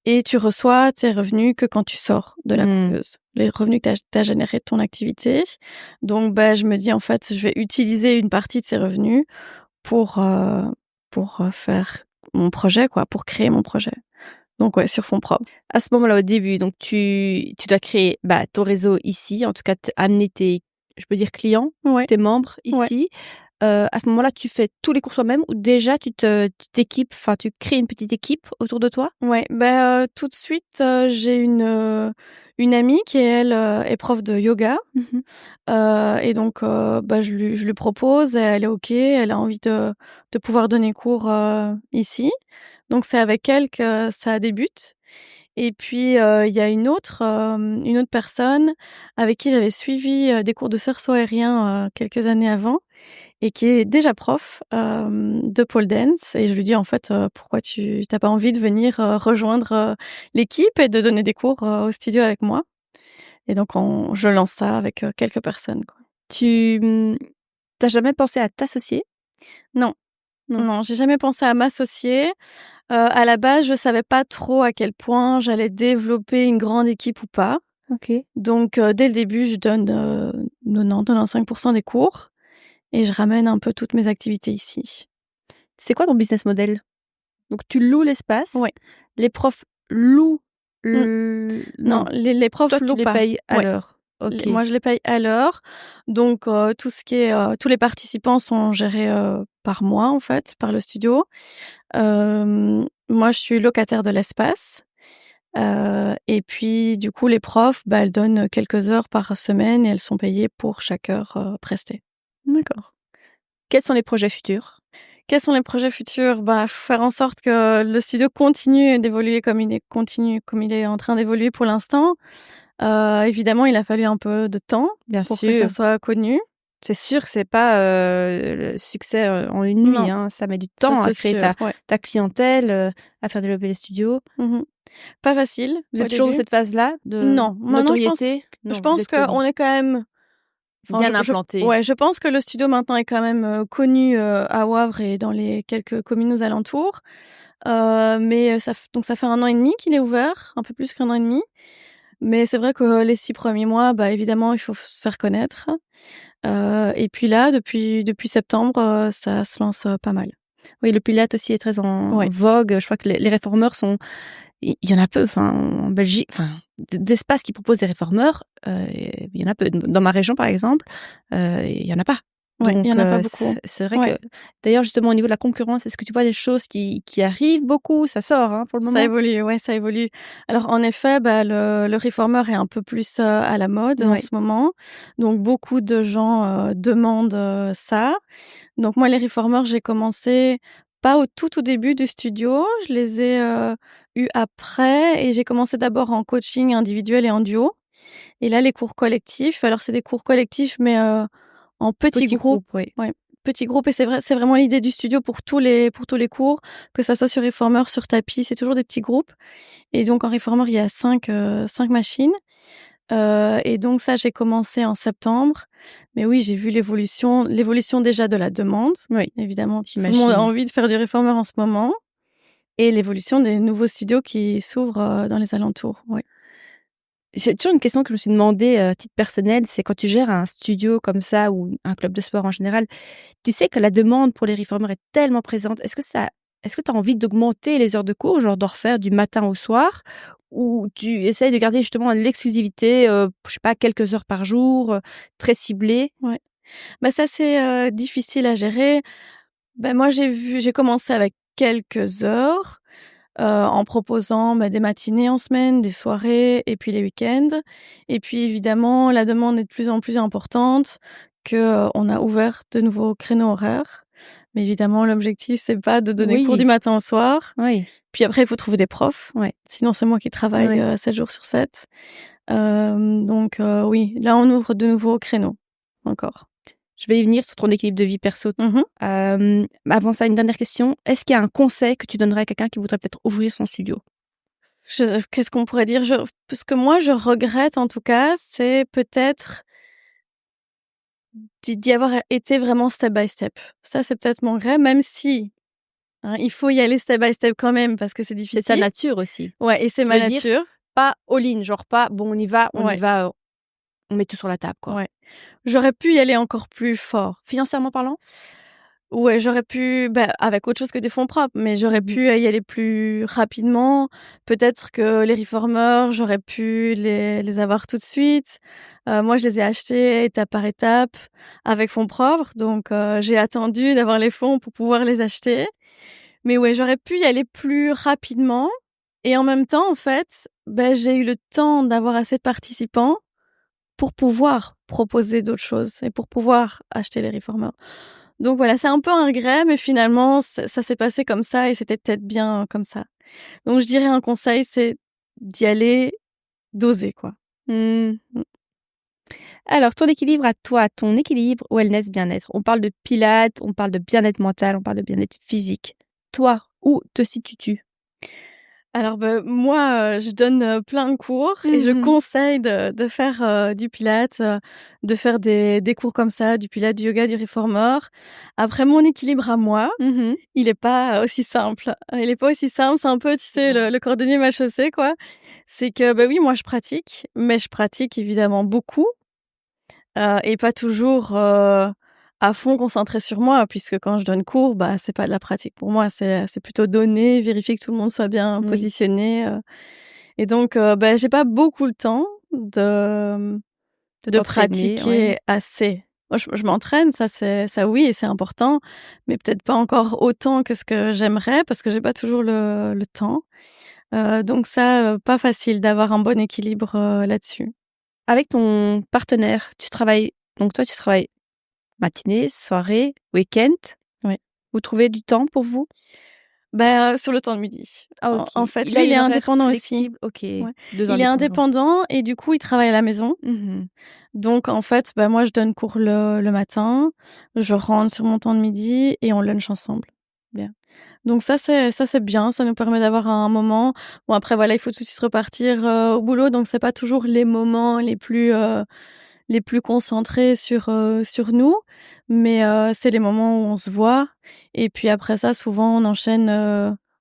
Et tu reçois tes revenus que quand tu sors de la couveuse. Les revenus que tu as générés de ton activité. Donc, je me dis, en fait, je vais utiliser une partie de ces revenus pour faire mon projet, quoi, pour créer mon projet. Donc, ouais, sur fonds propres. À ce moment-là, au début, donc tu dois créer ton réseau ici, en tout cas, amener tes, je peux dire clients, tes membres ici. À ce moment-là, tu fais tous les cours toi-même ou déjà tu t'équipes, enfin tu crées une petite équipe autour de toi? Ouais, tout de suite, j'ai une amie qui elle est prof de yoga. Et donc je lui propose, et elle est OK, elle a envie de pouvoir donner cours ici. Donc c'est avec elle que ça débute. Et puis il y a une autre personne avec qui j'avais suivi des cours de cerceau aérien quelques années avant, et qui est déjà prof de pole dance. Et je lui dis, en fait, pourquoi tu n'as pas envie de venir rejoindre l'équipe et de donner des cours au studio avec moi? Et donc, je lance ça avec quelques personnes, quoi. Tu n'as jamais pensé à t'associer? Non, j'ai jamais pensé à m'associer. À la base, je savais pas trop à quel point j'allais développer une grande équipe ou pas. Ok. Donc, dès le début, je donne 90-95% des cours. Et je ramène un peu toutes mes activités ici. C'est quoi ton business model? Donc, tu loues l'espace. Ouais. Les profs louent Non, les profs toi, louent tu les payes à l'heure. Ok. Moi, je les paye à l'heure. Donc, tout ce qui est... tous les participants sont gérés par moi, en fait, par le studio. Moi, je suis locataire de l'espace. Et puis, du coup, les profs, elles donnent quelques heures par semaine et elles sont payées pour chaque heure prestée. D'accord. Quels sont les projets futurs? Quels sont les projets futurs? Faire en sorte que le studio continue d'évoluer comme il est en train d'évoluer pour l'instant. Évidemment, il a fallu un peu de temps pour que ça soit connu. C'est sûr que c'est pas le succès en une nuit. Hein. Ça met du temps à créer ta clientèle, à faire développer les studios. Pas facile. Vous êtes toujours dans cette phase-là de notoriété? Je pense qu'on est quand même bien implanté. Je pense que le studio maintenant est quand même connu à Wavre et dans les quelques communes aux alentours. Mais ça fait 1 an et demi qu'il est ouvert, un peu plus qu'1 an et demi. Mais c'est vrai que les 6 premiers mois, évidemment, il faut se faire connaître. Et puis là, depuis septembre, ça se lance pas mal. Oui, le Pilates aussi est très en vogue. Je crois que les réformeurs il y en a peu, en Belgique, d'espaces qui proposent des réformeurs, il y en a peu. Dans ma région, par exemple, il y en a pas. Donc, il y en a pas beaucoup. C'est vrai que, d'ailleurs, justement, au niveau de la concurrence, est-ce que tu vois des choses qui arrivent beaucoup? Ça sort, pour le moment? Ça évolue. Alors, en effet, le réformeur est un peu plus à la mode en ce moment. Donc, beaucoup de gens demandent ça. Donc, moi, les réformeurs, j'ai commencé pas au tout début du studio. Je les ai eus après. Et j'ai commencé d'abord en coaching individuel et en duo. Et là, les cours collectifs. Alors, c'est des cours collectifs, mais en petits groupes. Petits groupes. Et c'est vraiment l'idée du studio pour tous les cours, que ça soit sur réformeur, sur tapis, c'est toujours des petits groupes. Et donc en réformeur, il y a 5 machines. Et donc ça, j'ai commencé en septembre. Mais oui, j'ai vu l'évolution déjà de la demande. Oui, évidemment. Tout le j'imagine. monde a envie de faire du Reformer en ce moment. Et l'évolution des nouveaux studios qui s'ouvrent dans les alentours. Oui. J'ai toujours une question que je me suis demandée à titre personnel, c'est quand tu gères un studio comme ça ou un club de sport en général, tu sais que la demande pour les reformers est tellement présente. Est-ce que tu as envie d'augmenter les heures de cours, genre d'en refaire du matin au soir, ou tu essayes de garder justement l'exclusivité, je sais pas, quelques heures par jour, très ciblées? Ouais. Bah ça c'est difficile à gérer. Moi j'ai commencé avec quelques heures, en proposant, des matinées en semaine, des soirées et puis les week-ends. Et puis évidemment, la demande est de plus en plus importante, on a ouvert de nouveaux créneaux horaires. Mais évidemment, l'objectif, c'est pas de donner cours du Oui, matin au soir. oui, Puis après, il faut trouver des profs. ouais. Sinon, c'est moi qui travaille, Ouais. 7 jours sur 7. Donc oui, là, on ouvre de nouveaux créneaux, encore. Je vais y venir sur ton équilibre de vie perso. Mmh. Avant ça, une dernière question. Est-ce qu'il y a un conseil que tu donnerais à quelqu'un qui voudrait peut-être ouvrir son studio? Qu'est-ce qu'on pourrait dire? Ce que moi, je regrette, en tout cas, c'est peut-être d'y avoir été vraiment step by step. Ça, c'est peut-être mon regret, même si, hein, il faut y aller step by step quand même parce que c'est C'est ta difficile. nature aussi. Ouais, et c'est Tu ma veux dire nature. pas all-in, genre pas bon, on y va, Ouais, on met tout sur la table, quoi. ouais. J'aurais pu y aller encore plus fort. Financièrement parlant? Ouais, j'aurais pu, avec autre chose que des fonds propres, mais j'aurais Mmh. pu y aller plus rapidement. Peut-être que les reformers, j'aurais pu les avoir tout de suite. Moi, je les ai achetés étape par étape avec fonds propres, donc j'ai attendu d'avoir les fonds pour pouvoir les acheter. Mais ouais, j'aurais pu y aller plus rapidement et en même temps, en fait, j'ai eu le temps d'avoir assez de participants pour pouvoir proposer d'autres choses et pour pouvoir acheter les reformers. Donc voilà, c'est un peu un regret, mais finalement, ça s'est passé comme ça et c'était peut-être bien comme ça. Donc je dirais un conseil, c'est d'y aller, d'oser, quoi. Mmh. Mmh. Alors ton équilibre à toi, ton équilibre wellness bien-être. On parle de pilates, on parle de bien-être mental, on parle de bien-être physique. Toi, où te situes-tu? Alors, moi, je donne, plein de cours et je Mmh. conseille de faire, du pilates, de faire des cours comme ça, du pilates, du yoga, du reformer. Après mon équilibre à moi, Mmh. il est pas aussi simple. Il est pas aussi simple, c'est un peu, tu sais, Non. le cordonnier mal chaussé, quoi. C'est que, oui, moi je pratique, mais je pratique évidemment beaucoup, et pas toujours, à fond concentrée sur moi puisque quand je donne cours, c'est pas de la pratique pour moi, c'est plutôt donner, vérifier que tout le monde soit bien Oui, positionné, et donc j'ai pas beaucoup le temps de de t'entraîner, ouais. pratiquer assez. Moi je m'entraîne, ça oui et c'est important, mais peut-être pas encore autant que ce que j'aimerais parce que j'ai pas toujours le temps. Donc ça, pas facile d'avoir un bon équilibre, là-dessus. Avec ton partenaire, tu travailles matinée, soirée, week-end? Oui. Vous trouvez du temps pour vous? Sur le temps de midi. Ah En OK. en fait, Il a lui, il est une horaire indépendant aussi. flexible? OK. Ouais. 2 Il est indépendants. indépendant et du coup, il travaille à la maison. Mmh. Donc en fait, moi, je donne cours le matin, je rentre sur mon temps de midi et on lunch ensemble. Bien. Donc ça c'est bien, ça nous permet d'avoir un moment. Bon après voilà, il faut tout de suite repartir, au boulot, donc c'est pas toujours les moments les plus concentrés sur nous, mais c'est les moments où on se voit et puis après ça, souvent on enchaîne,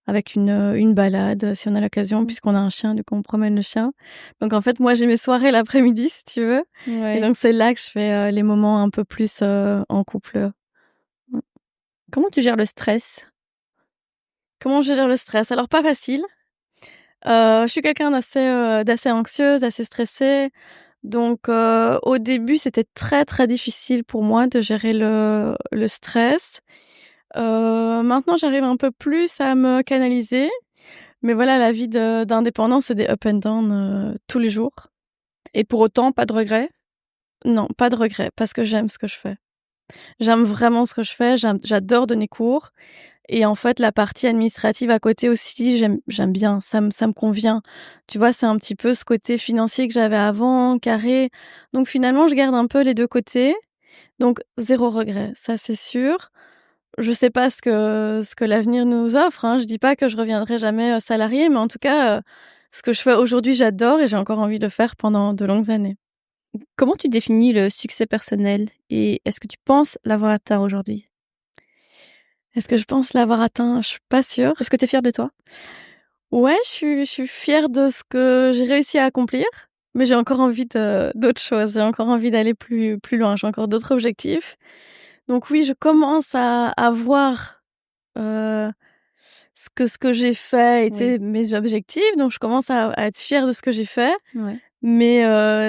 avec une balade, si on a l'occasion, Mmh. puisqu'on a un chien, du coup on promène le chien. Donc en fait, moi j'ai mes soirées l'après-midi, si tu veux, et Ouais. donc c'est là que je fais, les moments un peu plus, en couple. Mmh. Comment tu gères le stress? Comment je gère le stress? Alors pas facile. Je suis quelqu'un d'assez anxieuse, assez stressée, donc au début, c'était très, très difficile pour moi de gérer le stress. Maintenant, j'arrive un peu plus à me canaliser, mais voilà, la vie d'indépendant, c'est des up and down, tous les jours. Et pour autant, pas de regrets? Non, pas de regrets parce que j'aime ce que je fais. J'aime vraiment ce que je fais, j'adore donner cours. Et en fait, la partie administrative à côté aussi, j'aime bien, ça me convient. Tu vois, c'est un petit peu ce côté financier que j'avais avant, carré. Donc finalement, je garde un peu les 2 côtés. Donc 0 regret, ça c'est sûr. Je sais pas ce que l'avenir nous offre, hein. Je dis pas que je reviendrai jamais, salariée, mais en tout cas, ce que je fais aujourd'hui, j'adore et j'ai encore envie de le faire pendant de longues années. Comment tu définis le succès personnel et est-ce que tu penses l'avoir atteint aujourd'hui? Est-ce que je pense l'avoir atteint? Je suis pas sûre. Est-ce que tu es fière de toi? Ouais, je suis fière de ce que j'ai réussi à accomplir, mais j'ai encore envie d'autres choses. J'ai encore envie d'aller plus loin. J'ai encore d'autres objectifs. Donc oui, je commence à voir, heu, ce que j'ai fait étaient mes objectifs, donc je commence à être fière de ce que j'ai fait. Ouais. Mais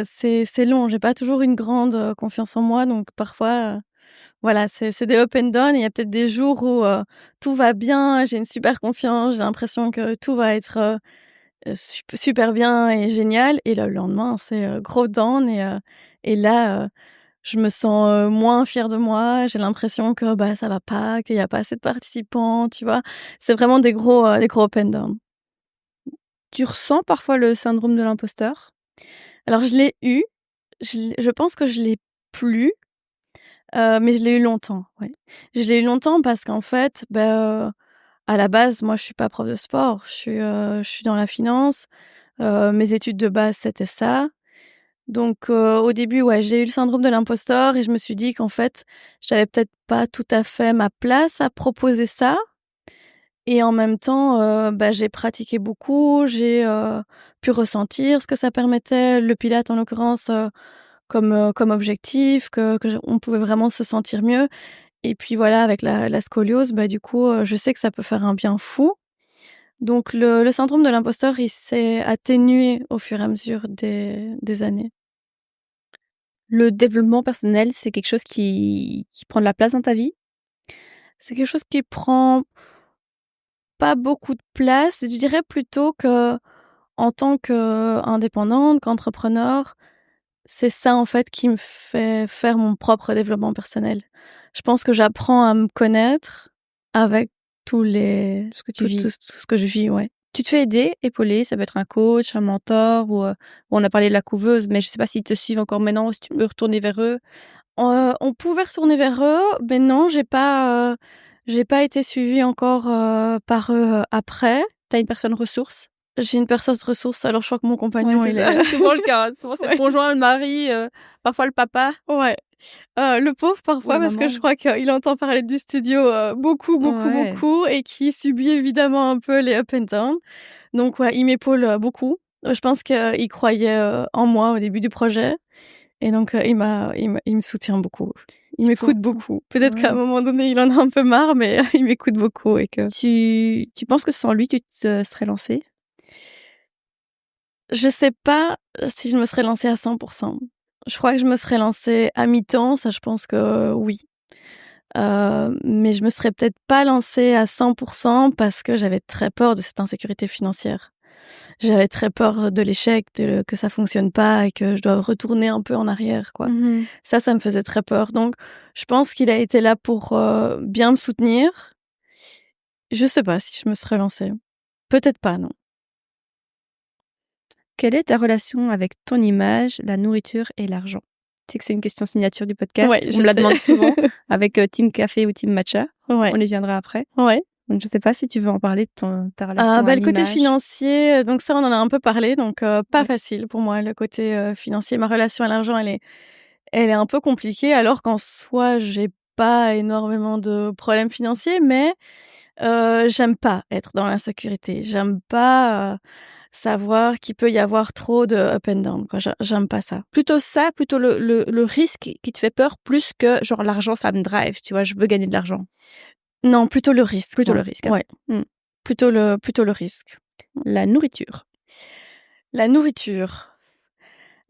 c'est long. J'ai pas toujours une grande, confiance en moi, donc parfois, voilà, c'est des up and down et il y a peut-être des jours où, tout va bien, j'ai une super confiance, j'ai l'impression que tout va être, super bien et génial et le lendemain, c'est, gros down et là, je me sens, moins fière de moi. J'ai l'impression que, bah, ça va pas, qu'il y a pas assez de participants, tu vois? C'est vraiment des gros up and down. Tu ressens parfois le syndrome de l'imposteur? Alors je l'ai eu, je pense que je l'ai plus, mais je l'ai eu longtemps, ouais. Je l'ai eu longtemps parce qu'en fait, bah, à la base, moi, je suis pas prof de sport. Je suis dans la finance. Mes études de base, c'était ça. Donc au début, ouais, j'ai eu le syndrome de l'imposteur et je me suis dit qu'en fait, j'avais peut-être pas tout à fait ma place à proposer ça et en même temps, bah, j'ai pratiqué beaucoup, j'ai, pu ressentir ce que ça permettait, le Pilates en l'occurrence, comme objectif, que on pouvait vraiment se sentir mieux et puis voilà, avec la scoliose, bah, du coup, je sais que ça peut faire un bien fou. Donc le syndrome de l'imposteur, il s'est atténué au fur et à mesure des années. Le développement personnel, c'est quelque chose qui prend de la place dans ta vie? C'est quelque chose qui prend pas beaucoup de place. Je dirais plutôt qu'en tant qu'indépendante, qu'entrepreneur, c'est ça, en fait, qui me fait faire mon propre développement personnel. Je pense que j'apprends à me connaître avec Ce que tu vis? tout ce que je vis, ouais. Tu te fais aider, épauler, ça peut être un coach, un mentor ou, on a parlé de la couveuse, mais je sais pas s'ils te suivent encore maintenant ou si tu peux retourner vers eux? On pouvait retourner vers eux, mais non, j'ai pas été suivie encore, par eux, après. Tu as une personne ressource? J'ai une personne ressource, alors je crois que mon Ouais, compagnon, c'est il ça, est c'est souvent le cas. Souvent, c'est le ouais, conjoint, le mari, parfois le papa ouais. Le pauvre ou la parfois parce que je maman. crois qu'il entend parler du studio, beaucoup, beaucoup, Ouais. beaucoup et qui subit évidemment un peu les up and down. Donc ouais, il m'épaule, beaucoup. Je pense qu'il croyait, en moi au début du projet et donc il me soutient beaucoup. Il Tu pen m'écoute beaucoup. Peut-être qu'à un Ouais. moment donné, il en a un peu marre, mais il m'écoute beaucoup et que Tu penses que sans lui, tu te serais lancée? je sais pas si je me serais lancée à 100. Je crois que je me serais lancée à mi-temps, ça je pense que oui. Mais je me serais peut-être pas lancée à 100 parce que j'avais très peur de cette insécurité financière. J'avais très peur de l'échec, que ça fonctionne pas et que je dois retourner un peu en arrière, quoi. Mmh. Ça me faisait très peur. Donc je pense qu'il a été là pour, bien me soutenir. Je sais pas si je me serais lancée. Peut-être pas, non. Quelle est ta relation avec ton image, la nourriture et l'argent? Tu sais que c'est une question signature du Ouais, podcast. On je me la sais. demande souvent avec, team café ou team matcha. Ouais, On y viendra après. ouais. Donc je sais pas si tu veux en parler de ta Ah relation à bah, le côté l'image? financier, donc ça, on en a un peu parlé, donc pas Ouais. facile pour moi, le côté, financier. Ma relation à l'argent, elle est un peu compliquée alors qu'en soi, j'ai pas énormément de problèmes financiers, mais j'aime pas être dans l'insécurité. J'aime pas, savoir qu'il peut y avoir trop de up and down, quoi. J'aime pas ça. Plutôt ça, plutôt le risque qui te fait peur plus que genre l'argent ça me drive, tu vois? Je veux gagner de l'argent. Non, plutôt le risque, Plutôt moi. le risque, hein. Ouais, Mmh. plutôt le risque. La nourriture. La nourriture.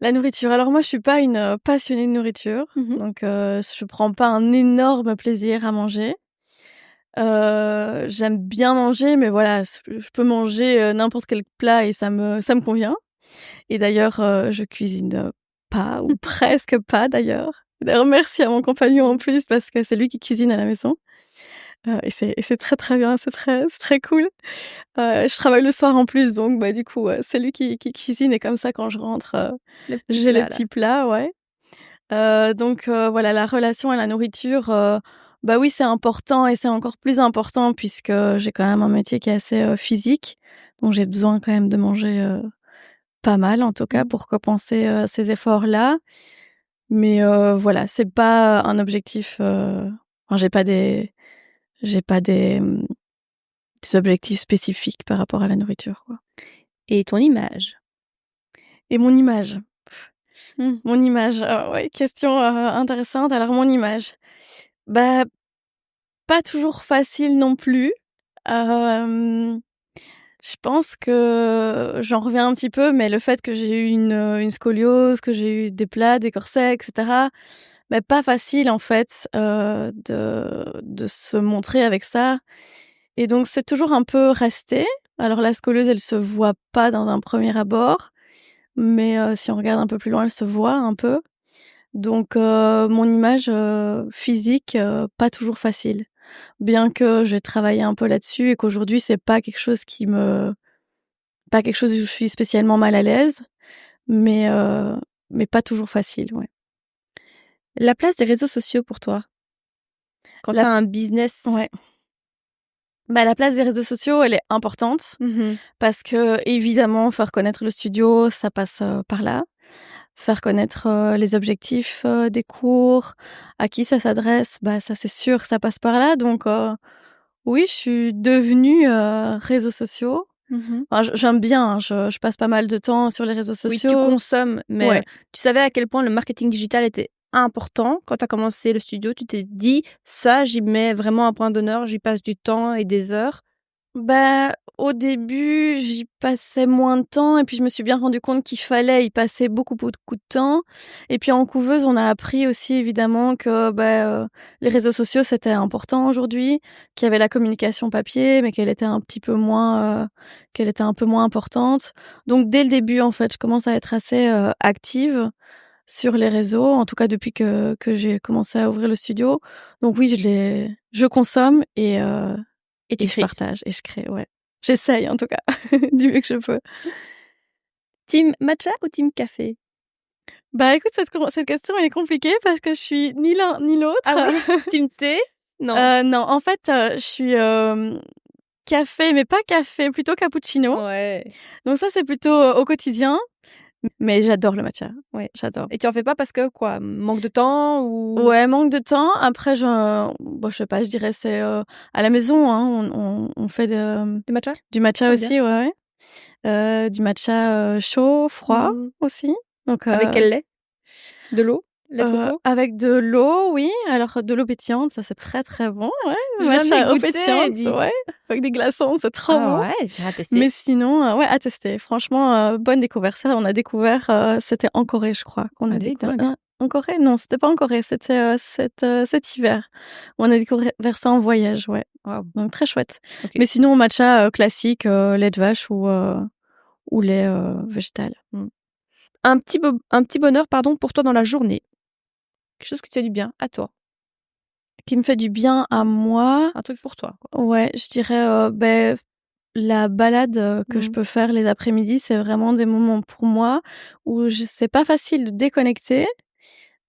La nourriture. Alors moi, je suis pas une, passionnée de nourriture, Mmh. donc je prends pas un énorme plaisir à manger. J'aime bien manger, mais voilà, je peux manger, n'importe quel plat et ça me convient et d'ailleurs, je cuisine, pas ou presque pas d'ailleurs. D'ailleurs, merci à mon compagnon en plus parce que c'est lui qui cuisine à la maison, et c'est très, très bien, c'est très cool. Je travaille le soir en plus donc bah, du coup, c'est lui qui cuisine et comme ça quand je rentre, Le petit j'ai les plat là. petits plats, ouais. Donc voilà, la relation à la nourriture, bah, oui, c'est important et c'est encore plus important puisque j'ai quand même un métier qui est assez, physique. Donc j'ai besoin quand même de manger pas mal, en tout cas, pour compenser ces efforts-là. Mais voilà, c'est pas un objectif. Enfin, j'ai pas des des objectifs spécifiques par rapport à la nourriture, quoi. Et ton image? Et mon image. Mon image, ouais, question intéressante. Alors mon image, bah, pas toujours facile non plus. Hem, je pense que j'en reviens un petit peu, mais le fait que j'ai eu une scoliose, que j'ai eu des plaies, des corsets, et cetera, bah, pas facile en fait, de se montrer avec ça. Et donc c'est toujours un peu resté. Alors la scoliose, elle se voit pas dans un premier abord, mais si on regarde un peu plus loin, elle se voit un peu. Donc mon image physique, pas toujours facile. Bien que j'ai travaillé un peu là-dessus et qu'aujourd'hui c'est pas quelque chose où je suis spécialement mal à l'aise, mais pas toujours facile, ouais. La place des réseaux sociaux pour toi? Quand La tu as un business? Ouais. Bah, la place des réseaux sociaux, elle est importante parce que évidemment faire connaître le studio, ça passe par là. Faire connaître les objectifs des cours, à qui ça s'adresse, bah, ça c'est sûr, ça passe par là. Donc oui, je suis devenue réseaux sociaux. Enfin, j'aime bien, hein, je passe pas mal de temps sur les réseaux Oui, sociaux. tu consommes, mais Ouais. tu savais à quel point le marketing digital était important quand tu as commencé le studio? Tu t'es dit: «Ça, j'y mets vraiment un point d'honneur, j'y passe du temps et des heures». Bah, au début, j'y passais moins de temps et puis je me suis bien rendu compte qu'il fallait y passer beaucoup de temps. Et puis en couveuse, on a appris aussi évidemment que, les réseaux sociaux, c'était important aujourd'hui, qu'il y avait la communication papier, mais qu'elle était un peu moins importante. Donc dès le début, en fait, je commence à être assez active sur les réseaux, en tout cas depuis que j'ai commencé à ouvrir le studio. Donc oui, je consomme Et tu et je crées. partage et je crée, ouais. J'essaye en tout cas, du mieux que je peux. Team matcha ou team café? Bah, écoute, cette question, elle est compliquée parce que je suis ni l'un ni l'autre. Ah oui? Team thé? Non. Non, en fait, je suis café, mais pas café, plutôt cappuccino. Ouais. Donc ça, c'est plutôt au quotidien, mais j'adore le matcha. Ouais, j'adore. Et tu en fais pas parce que quoi? Manque de temps ou? Ouais, manque de temps. Après, je sais pas, je dirais c'est à la maison, hein, on fait Du matcha? du matcha Ah bien. aussi, ouais, ouais. Du matcha chaud, froid aussi. Donc Avec quel lait? De l'eau? Lait de coco? avec de l'eau, oui. Alors de l'eau pétillante, ça c'est très, très bon, ouais. Jamais Matcha eau goûté, pétillante, dis. ouais. Avec des glaçons, c'est trop Ah bon. ouais, j'ai à tester. Mais sinon, ouais, à tester. Franchement, bonne découverte. Ça, on a découvert, c'était en Corée, je crois, qu'on a Allez, découvert. dingue. En Corée? Non, c'était pas en Corée, c'était, cet hiver. On a découvert ça en voyage, ouais. Waouh. Donc très chouette. OK. Mais sinon, matcha classique, lait de vache ou lait végétal. Un petit bonheur, pardon, pour toi dans la journée. Quelque chose qui te fait du bien, à toi. Qui me fait du bien à moi, Un truc pour toi, quoi. ouais, je dirais, la balade que je peux faire les après-midi, c'est vraiment des moments pour moi où c'est pas facile de déconnecter,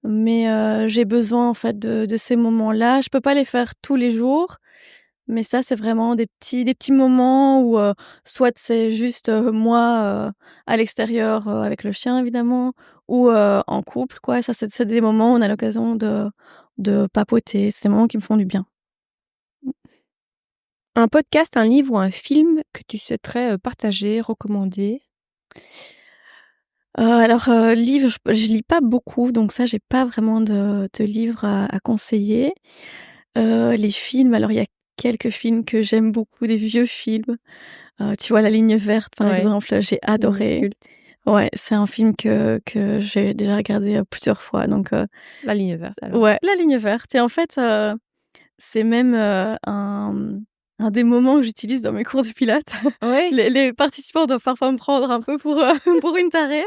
mais j'ai besoin en fait de ces moments-là. Je peux pas les faire tous les jours, mais ça, c'est vraiment des petits moments où soit c'est juste moi à l'extérieur avec le chien évidemment, ou en couple quoi. Ça, c'est des moments où on a l'occasion de papoter. C'est des moments qui me font du bien. Un podcast, un livre ou un film que tu souhaiterais, partager, recommander? Alors, livres, je lis pas beaucoup, donc ça, j'ai pas vraiment de livres à conseiller. Les films, alors il y a quelques films que j'aime beaucoup, des vieux films. Tu vois La Ligne verte, par Ouais. exemple, j'ai adoré. Culte. Ouais, c'est un film que j'ai déjà regardé, plusieurs fois, donc La ligne verte, alors. ouais, La Ligne verte. Et en fait, c'est même, un des moments que j'utilise dans mes cours de pilates. Ouais. Les participants doivent parfois me prendre un peu pour, pour une tarée.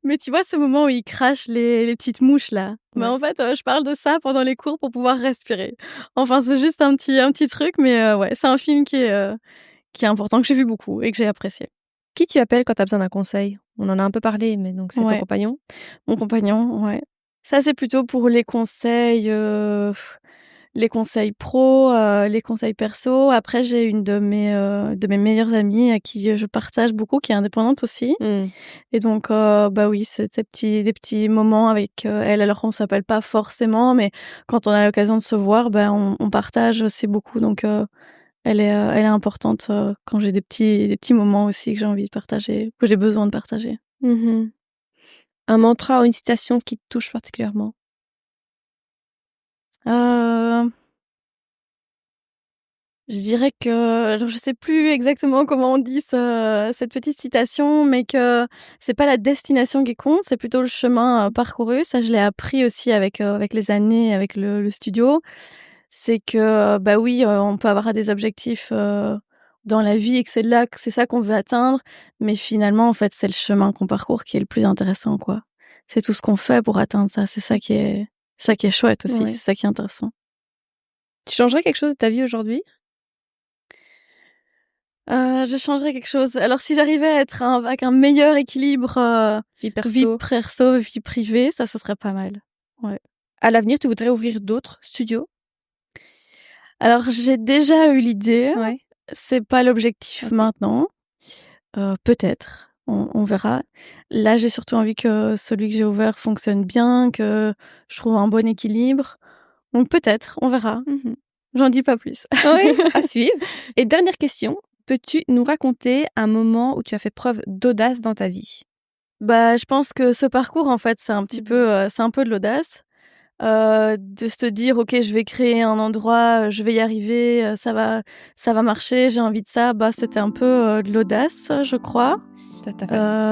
Mais tu vois ce moment où ils crachent les petites mouches là? Ouais. Bah, en fait, je parle de ça pendant les cours pour pouvoir respirer. Enfin, c'est juste un petit truc, mais ouais, c'est un film qui est important, que j'ai vu beaucoup et que j'ai apprécié. Qui tu appelles quand tu as besoin d'un conseil? On en a un peu parlé, mais donc c'est ton Ouais. compagnon? Mon compagnon, ouais. Ça, c'est plutôt pour les conseils, les conseils pro, les conseils perso. Après, j'ai une de mes meilleures amies à qui je partage beaucoup, qui est indépendante aussi. Et donc, oui, c'est des petits moments avec elle. Alors, on s'appelle pas forcément, mais quand on a l'occasion de se voir, on partage aussi beaucoup. Donc, elle est importante quand j'ai des petits moments aussi que j'ai envie de partager, que j'ai besoin de partager. Un mantra ou une citation qui te touche particulièrement? Je dirais que je sais plus exactement comment on dit cette petite citation, mais que c'est pas la destination qui compte, c'est plutôt le chemin parcouru. Ça, je l'ai appris aussi avec les années, avec le studio. C'est que, oui, on peut avoir des objectifs dans la vie et que c'est ça qu'on veut atteindre, mais finalement, en fait, c'est le chemin qu'on parcourt qui est le plus intéressant, quoi. C'est tout ce qu'on fait pour atteindre ça. C'est ça qui est chouette aussi, Ouais. c'est ça qui est intéressant. Tu changerais quelque chose de ta vie aujourd'hui? Je changerais quelque chose. Alors si j'arrivais à être avec un meilleur équilibre, Vie vie perso? perso, vie privée, ça serait pas mal. Ouais. À l'avenir, tu voudrais ouvrir d'autres studios? Alors j'ai déjà eu l'idée, Ouais. c'est pas l'objectif OK. maintenant. Peut-être, on verra. Là, j'ai surtout envie que celui que j'ai ouvert fonctionne bien, que je trouve un bon équilibre. Donc peut-être, on verra. J'en dis pas plus. Oui, à suivre. Et dernière question, peux-tu nous raconter un moment où tu as fait preuve d'audace dans ta vie? Je pense que ce parcours, en fait, c'est un petit peu, c'est un peu de l'audace. De se dire: «OK, je vais créer un endroit, je vais y arriver, ça va marcher, j'ai envie de ça». C'était un peu, de l'audace, je crois. Tout à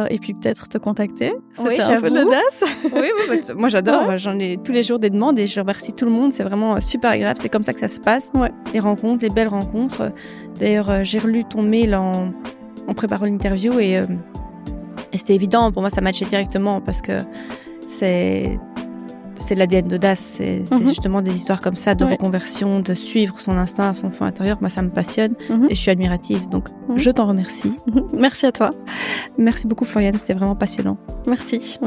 fait. Et puis peut-être te contacter, Oui, c'était un peu de j'avoue. l'audace. Oui, moi j'adore, Ouais. j'en ai tous les jours des demandes et je remercie tout le monde, c'est vraiment super agréable, c'est comme ça que ça se passe. Ouais. Les rencontres, les belles rencontres. D'ailleurs, j'ai relu ton mail en préparant l'interview et c'était évident, pour moi ça matchait directement parce que c'est l'ADN d'audace, c'est justement des histoires comme ça de reconversion, de suivre son instinct, son fond intérieur. Moi ça me passionne et je suis admirative, donc je t'en remercie. Merci à toi. Merci beaucoup Floriane, c'était vraiment passionnant. Merci.